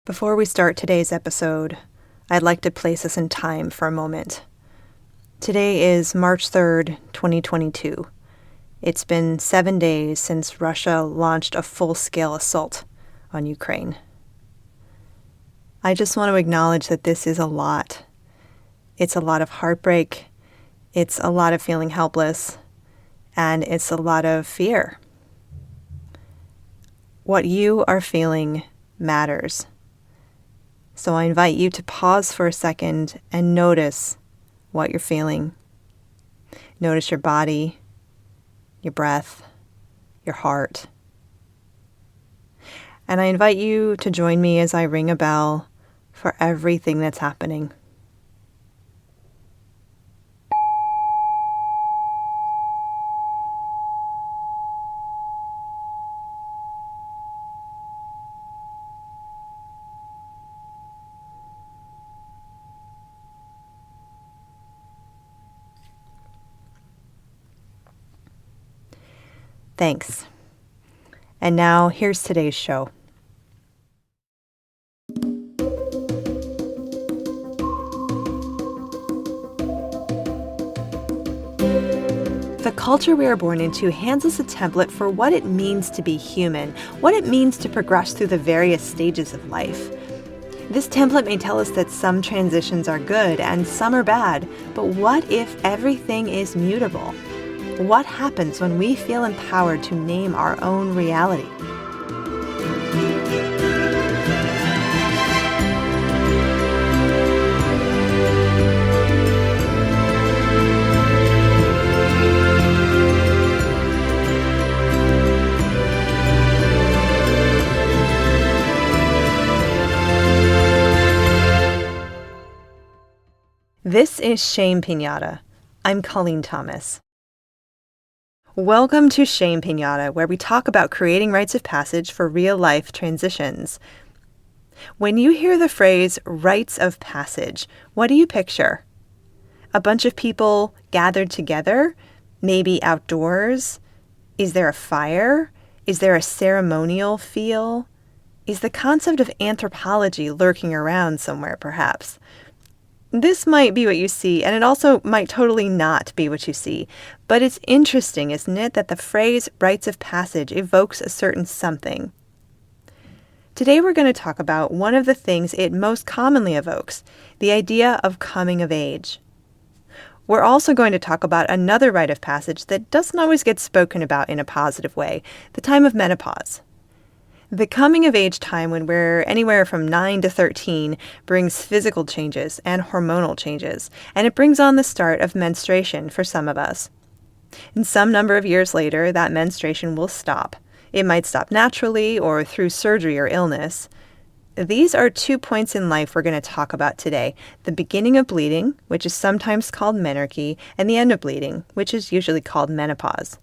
Before we start today's episode, I'd like to place us in time for a moment. Today is March 3rd, 2022. It's been 7 days since Russia launched a full-scale assault on Ukraine. I just want to acknowledge that this is a lot. It's a lot of heartbreak, it's a lot of feeling helpless, and it's a lot of fear. What you are feeling matters. So I invite you to pause for a second and notice what you're feeling. Notice your body, your breath, your heart. And I invite you to join me as I ring a bell for everything that's happening. Thanks. And now, here's today's show. The culture we are born into hands us a template for what it means to be human, what it means to progress through the various stages of life. This template may tell us that some transitions are good and some are bad, but what if everything is mutable? What happens when we feel empowered to name our own reality? This is Shame Piñata. I'm Colleen Thomas. Welcome to Shame Piñata, where we talk about creating rites of passage for real-life transitions. When you hear the phrase rites of passage, what do you picture? A bunch of people gathered together, maybe outdoors? Is there a fire? Is there a ceremonial feel? Is the concept of anthropology lurking around somewhere, perhaps? This might be what you see, and it also might totally not be what you see. But it's interesting, isn't it, that the phrase rites of passage evokes a certain something. Today we're going to talk about one of the things it most commonly evokes, the idea of coming of age. We're also going to talk about another rite of passage that doesn't always get spoken about in a positive way, the time of menopause. The coming-of-age time when we're anywhere from 9 to 13 brings physical changes and hormonal changes, and it brings on the start of menstruation for some of us. And some number of years later, that menstruation will stop. It might stop naturally or through surgery or illness. These are 2 points in life we're going to talk about today: the beginning of bleeding, which is sometimes called menarche, and the end of bleeding, which is usually called menopause.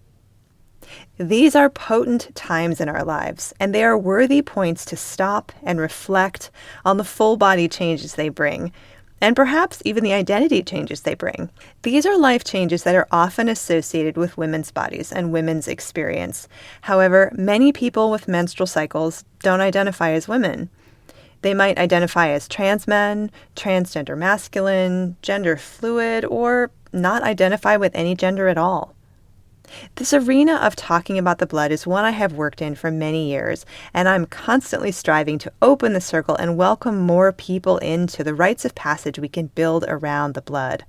These are potent times in our lives, and they are worthy points to stop and reflect on the full body changes they bring, and perhaps even the identity changes they bring. These are life changes that are often associated with women's bodies and women's experience. However, many people with menstrual cycles don't identify as women. They might identify as trans men, transgender masculine, gender fluid, or not identify with any gender at all. This arena of talking about the blood is one I have worked in for many years, and I'm constantly striving to open the circle and welcome more people into the rites of passage we can build around the blood.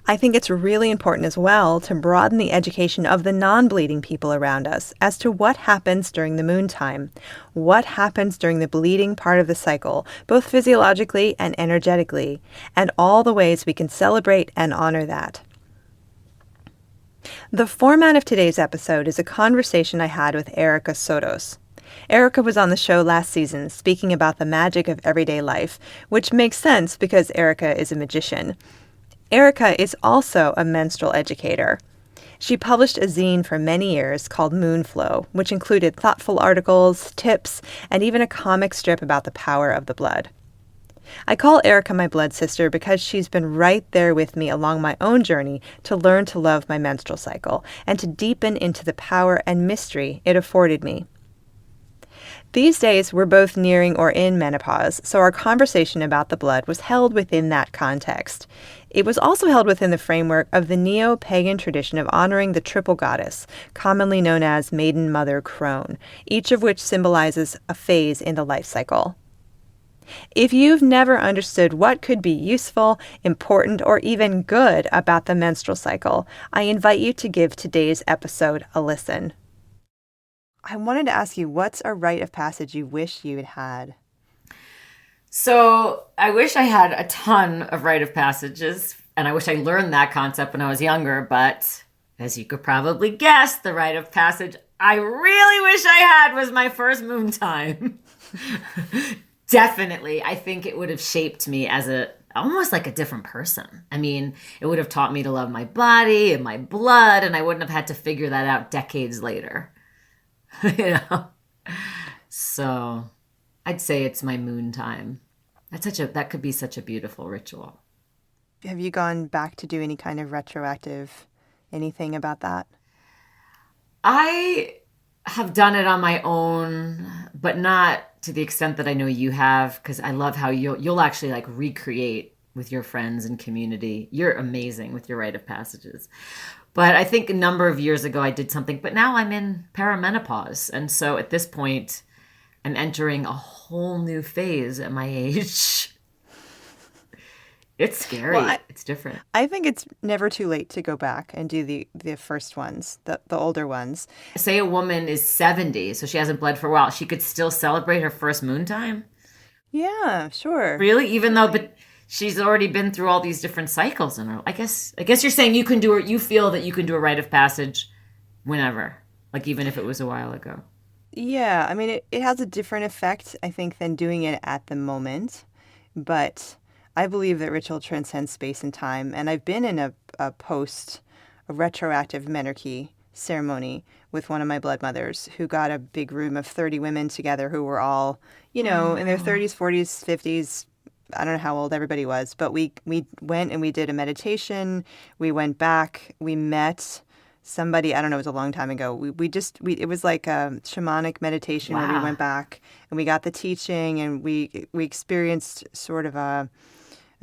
I think it's really important as well to broaden the education of the non-bleeding people around us as to what happens during the moon time, what happens during the bleeding part of the cycle, both physiologically and energetically, and all the ways we can celebrate and honor that. The format of today's episode is a conversation I had with Erica Sodos. Erica was on the show last season speaking about the magic of everyday life, which makes sense because Erica is a magician. Erica is also a menstrual educator. She published a zine for many years called Moonflow, which included thoughtful articles, tips, and even a comic strip about the power of the blood. I call Erica my blood sister because she's been right there with me along my own journey to learn to love my menstrual cycle and to deepen into the power and mystery it afforded me. These days, we're both nearing or in menopause, so our conversation about the blood was held within that context. It was also held within the framework of the neo-pagan tradition of honoring the triple goddess, commonly known as Maiden Mother Crone, each of which symbolizes a phase in the life cycle. If you've never understood what could be useful, important, or even good about the menstrual cycle, I invite you to give today's episode a listen. I wanted to ask you, what's a rite of passage you wish you had had? So I wish I had a ton of rite of passages, and I wish I learned that concept when I was younger, but as you could probably guess, the rite of passage I really wish I had was my first moon time. Definitely. I think it would have shaped me as almost like a different person. I mean, it would have taught me to love my body and my blood, and I wouldn't have had to figure that out decades later. you know so I'd say it's my moon time. That could be such a beautiful ritual. Have you gone back to do any kind of retroactive anything about that? I have done it on my own, but not to the extent that I know you have, because I love how you'll actually like recreate with your friends and community. You're amazing with your rite of passages. But I think a number of years ago I did something, but now I'm in perimenopause. And so at this point, I'm entering a whole new phase at my age. It's scary. Well, it's different. I think it's never too late to go back and do the first ones, the older ones. Say a woman is 70, so she hasn't bled for a while. She could still celebrate her first moon time? Yeah, sure. Really? Even though, but she's already been through all these different cycles in her. I guess you're saying you can do it. You feel that you can do a rite of passage whenever, like even if it was a while ago. Yeah, I mean, it has a different effect, I think, than doing it at the moment. But I believe that ritual transcends space and time. And I've been in a retroactive menarche ceremony with one of my blood mothers who got a big room of 30 women together who were all, in their 30s, 40s, 50s. I don't know how old everybody was, but we went and we did a meditation. We went back. We met somebody, I don't know, it was a long time ago. It was like a shamanic meditation where we went back and we got the teaching and we experienced sort of a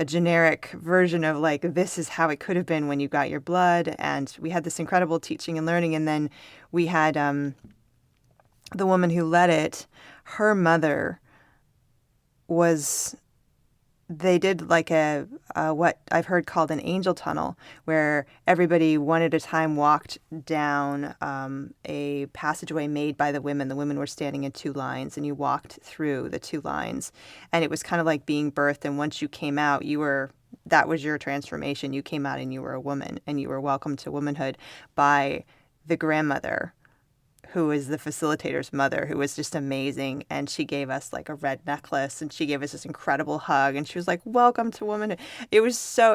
generic version of like, this is how it could have been when you got your blood. And we had this incredible teaching and learning. And then we had the woman who led it, her mother they did like a what I've heard called an angel tunnel, where everybody one at a time walked down a passageway made by the women. The women were standing in two lines, and you walked through the two lines, and it was kind of like being birthed. And once you came out, that was your transformation. You came out and you were a woman, and you were welcomed to womanhood by the grandmother, who was the facilitator's mother, who was just amazing. And she gave us like a red necklace and she gave us this incredible hug. And she was like, welcome to womanhood. It was so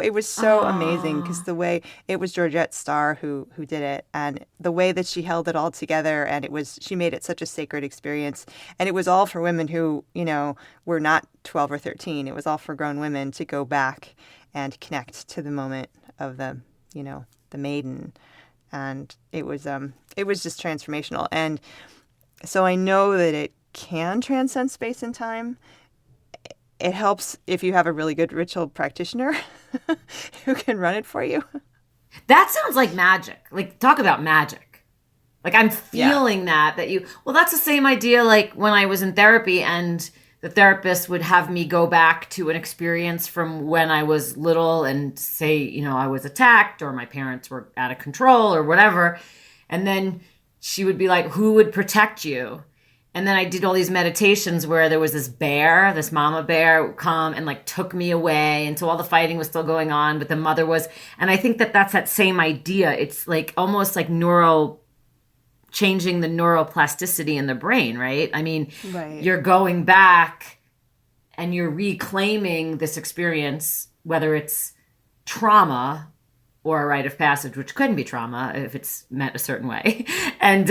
amazing, because the way it was Georgette Starr who did it, and the way that she held it all together, and she made it such a sacred experience. And it was all for women who, were not 12 or 13. It was all for grown women to go back and connect to the moment of the maiden. And it was just transformational. And so I know that it can transcend space and time. It helps if you have a really good ritual practitioner who can run it for you. That sounds like magic. Like, talk about magic. Like, I'm feeling that's the same idea like when I was in therapy and the therapist would have me go back to an experience from when I was little and say, I was attacked or my parents were out of control or whatever. And then she would be like, who would protect you? And then I did all these meditations where there was this mama bear come and like took me away. And so all the fighting was still going on, but the mother was, and I think that's that same idea. It's like almost like changing the neuroplasticity in the brain, right? I mean, right. You're going back and you're reclaiming this experience, whether it's trauma or a rite of passage, which couldn't be trauma if it's meant a certain way, and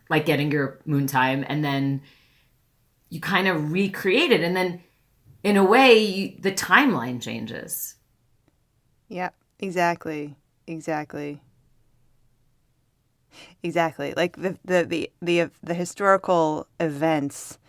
like getting your moon time, and then you kind of recreate it, and then in a way, the timeline changes. Yeah, exactly. Like the historical events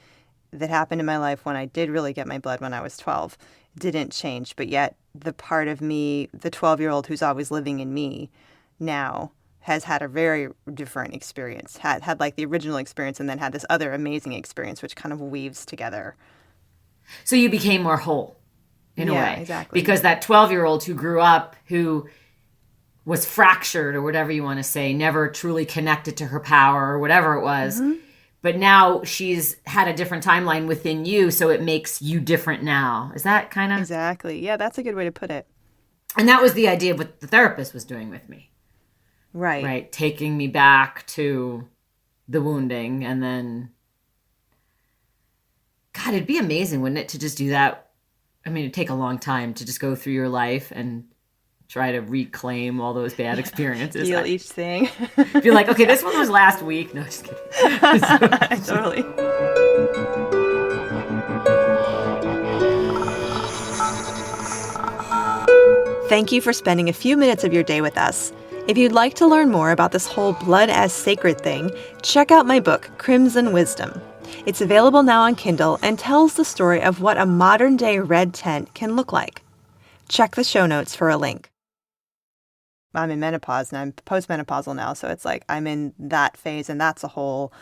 that happened in my life when I did really get my blood when I was 12 didn't change. But yet the part of me, the 12-year-old who's always living in me now, has had a very different experience, had like the original experience and then had this other amazing experience, which kind of weaves together. So you became more whole in a way. Yeah, exactly. Because that 12-year-old who grew up, who was fractured or whatever you want to say, never truly connected to her power or whatever it was. Mm-hmm. But now she's had a different timeline within you, so it makes you different now. Is that kind of... Exactly. Yeah, that's a good way to put it. And that was the idea of what the therapist was doing with me. Right. Right. Taking me back to the wounding and then... God, it'd be amazing, wouldn't it, to just do that? I mean, it'd take a long time to just go through your life and try to reclaim all those bad experiences. Feel each thing. Be like, okay, this one was last week. No, just kidding. Totally. Thank you for spending a few minutes of your day with us. If you'd like to learn more about this whole blood as sacred thing, check out my book, Crimson Wisdom. It's available now on Kindle and tells the story of what a modern-day red tent can look like. Check the show notes for a link. I'm in menopause and I'm postmenopausal now, so it's like I'm in that phase, and that's a whole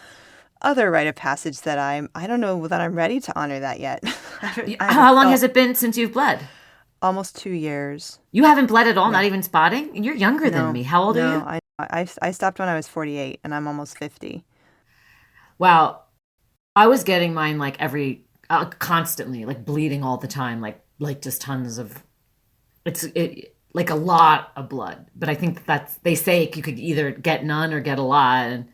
other rite of passage that I don't know that I'm ready to honor that yet. How long has it been since you've bled? Almost 2 years. You haven't bled at all, not even spotting? And you're younger than me. How old are you? I stopped when I was 48, and I'm almost 50. Wow. I was getting mine like constantly, like bleeding all the time, like just tons of, like a lot of blood. But I think they say you could either get none or get a lot. And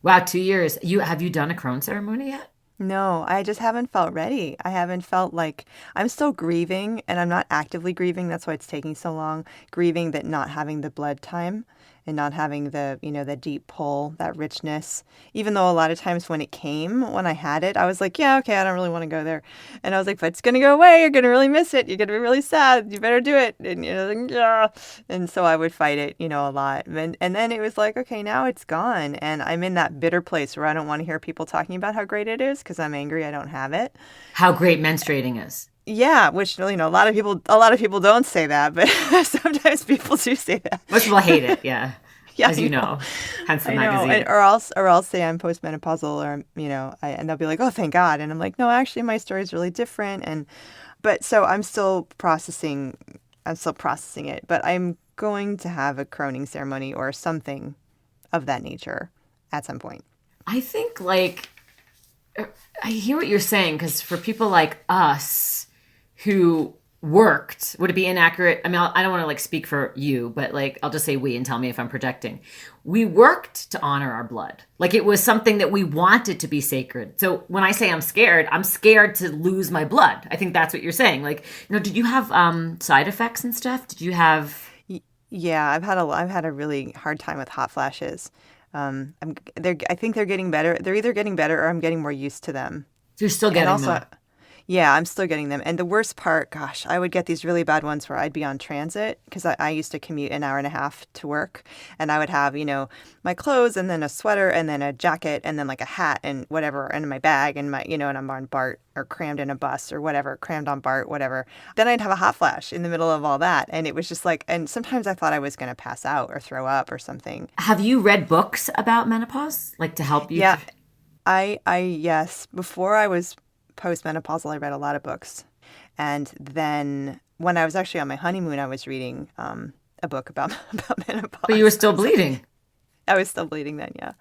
wow, 2 years. Have you done a Crohn ceremony yet? No, I just haven't felt ready. I haven't felt like I'm still grieving, and I'm not actively grieving. That's why it's taking so long. Grieving that not having the blood time and not having the, the deep pull, that richness. Even though a lot of times when I had it, I was like, yeah, okay, I don't really want to go there. And I was like, but it's going to go away. You're going to really miss it. You're going to be really sad. You better do it. And like, yeah. And so I would fight it, a lot. And then it was like, okay, now it's gone. And I'm in that bitter place where I don't want to hear people talking about how great it is because I'm angry I don't have it. How great menstruating is. Yeah, which a lot of people don't say that, but sometimes people do say that. Most people hate it, yeah. Yeah, as you know, hence the magazine. Or I'll say I'm postmenopausal, or and they'll be like, "Oh, thank God," and I'm like, "No, actually, my story is really different." But so I'm still processing it, but I'm going to have a croning ceremony or something of that nature at some point. I think I hear what you're saying, because for people like us who worked, would it be inaccurate? I mean, I don't want to speak for you, but I'll just say we and tell me if I'm projecting. We worked to honor our blood. It was something that we wanted to be sacred. So when I say I'm scared to lose my blood. I think that's what you're saying. Did you have side effects and stuff? Did you have? Yeah, I've had a really hard time with hot flashes. I think they're getting better. They're either getting better or I'm getting more used to them. You're still getting them. Yeah, I'm still getting them. And the worst part, gosh, I would get these really bad ones where I'd be on transit because I used to commute an hour and a half to work. And I would have, my clothes and then a sweater and then a jacket and then a hat and whatever and my bag and and I'm on BART or crammed in a bus or whatever, crammed on BART, whatever. Then I'd have a hot flash in the middle of all that. And it was just and sometimes I thought I was going to pass out or throw up or something. Have you read books about menopause, to help you? Yeah, yes. Before I was postmenopausal, I read a lot of books. And then when I was actually on my honeymoon, I was reading a book about menopause. But you were still bleeding. I was still bleeding then, yeah.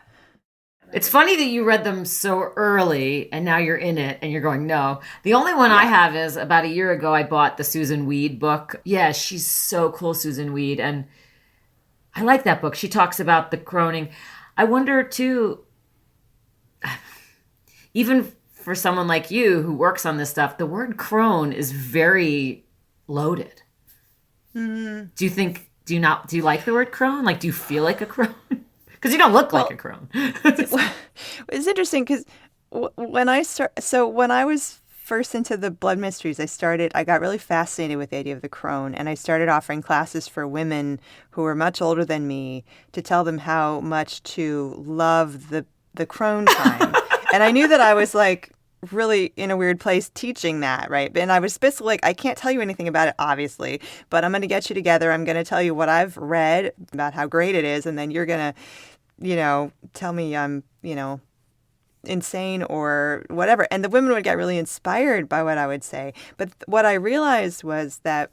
It's funny that you read them so early and now you're in it and you're going, no. The only one I have is about a year ago, I bought the Susan Weed book. Yeah, she's so cool, Susan Weed. And I like that book. She talks about the croning. I wonder too, even for someone like you who works on this stuff, the word crone is very loaded. Mm-hmm. Do you like the word crone? Do you feel like a crone? Because you don't look like a crone. It's interesting because when I was first into the blood mysteries, I got really fascinated with the idea of the crone, and I started offering classes for women who were much older than me to tell them how much to love the crone time. And I knew that I was really in a weird place teaching that, right? And I was basically like, I can't tell you anything about it, obviously, but I'm going to get you together. I'm going to tell you what I've read about how great it is. And then you're going to, tell me I'm, insane or whatever. And the women would get really inspired by what I would say. But what I realized was that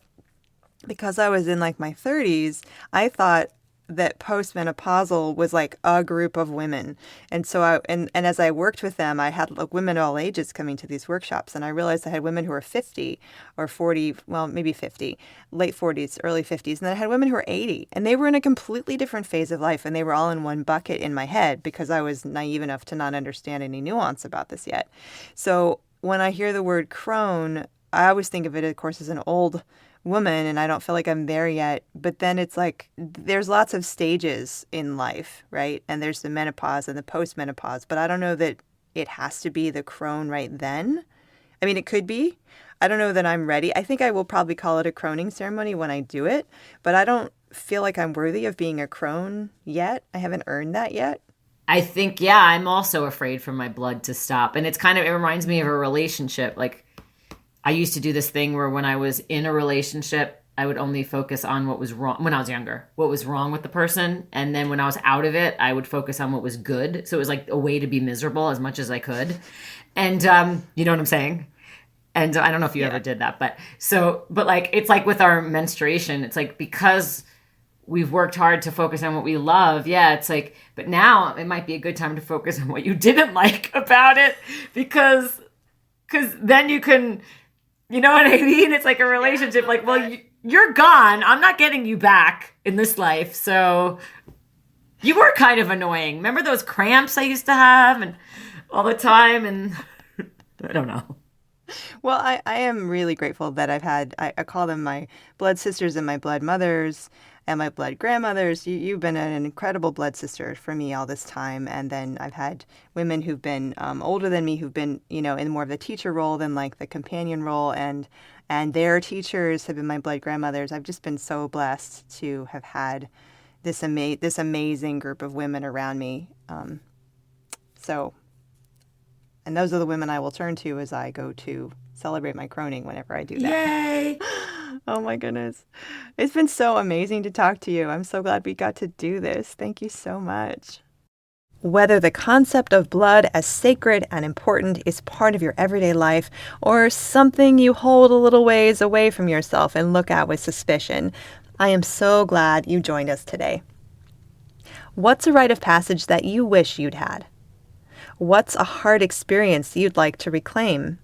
because I was in like my 30s, I thought that postmenopausal was like a group of women. And so and as I worked with them, I had like women of all ages coming to these workshops. And I realized I had women who were 50 or 40, well, maybe 50, late 40s, early 50s. And then I had women who were 80. And they were in a completely different phase of life. And they were all in one bucket in my head because I was naive enough to not understand any nuance about this yet. So when I hear the word crone, I always think of it, of course, as an old woman, and I don't feel like I'm there yet. But then it's like there's lots of stages in life, right? And there's the menopause and the postmenopause, but I don't know that it has to be the crone right then. I mean, it could be. I don't know that I'm ready. I think I will probably call it a croning ceremony when I do it, but I don't feel like I'm worthy of being a crone yet. I haven't earned that yet. I think, yeah, I'm also afraid for my blood to stop. And it reminds me of a relationship. Like, I used to do this thing where when I was in a relationship, I would only focus on what was wrong when I was younger, what was wrong with the person. And then when I was out of it, I would focus on what was good. So it was like a way to be miserable as much as I could. And you know what I'm saying? And I don't know if you ever did that, but like, it's like with our menstruation, it's like, because we've worked hard to focus on what we love. Yeah. It's like, but now it might be a good time to focus on what you didn't like about it because then you can, you know what I mean? It's like a relationship. Like, well, you're gone. I'm not getting you back in this life. So you were kind of annoying. Remember those cramps I used to have and all the time? And I don't know. Well, I am really grateful that I've had, I call them my blood sisters and my blood mothers and my blood grandmothers. You've been an incredible blood sister for me all this time. And then I've had women who've been older than me, who've been, in more of the teacher role than like the companion role. And their teachers have been my blood grandmothers. I've just been so blessed to have had this amazing group of women around me. And those are the women I will turn to as I go to celebrate my croning whenever I do that. Yay! Oh my goodness. It's been so amazing to talk to you. I'm so glad we got to do this. Thank you so much. Whether the concept of blood as sacred and important is part of your everyday life or something you hold a little ways away from yourself and look at with suspicion, I am so glad you joined us today. What's a rite of passage that you wish you'd had? What's a hard experience you'd like to reclaim?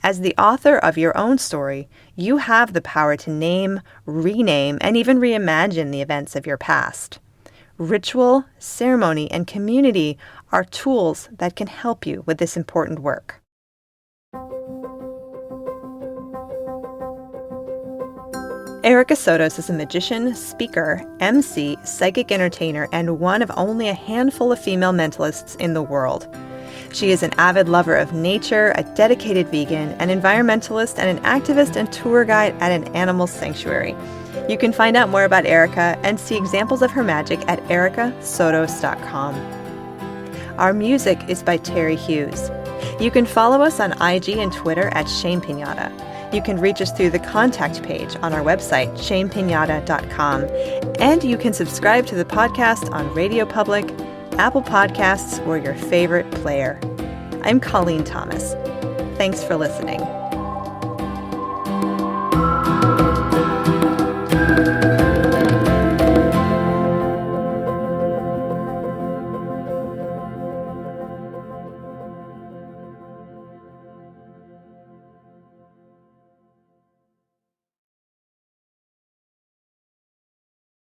As the author of your own story, you have the power to name, rename, and even reimagine the events of your past. Ritual, ceremony, and community are tools that can help you with this important work. Erica Sotos is a magician, speaker, MC, psychic entertainer, and one of only a handful of female mentalists in the world. She is an avid lover of nature, a dedicated vegan, an environmentalist, and an activist and tour guide at an animal sanctuary. You can find out more about Erica and see examples of her magic at ericasotos.com. Our music is by Terry Hughes. You can follow us on IG and Twitter at Piñata. You can reach us through the contact page on our website, shamepiñata.com, and you can subscribe to the podcast on Radio Public, Apple Podcasts, or your favorite player. I'm Colleen Thomas. Thanks for listening.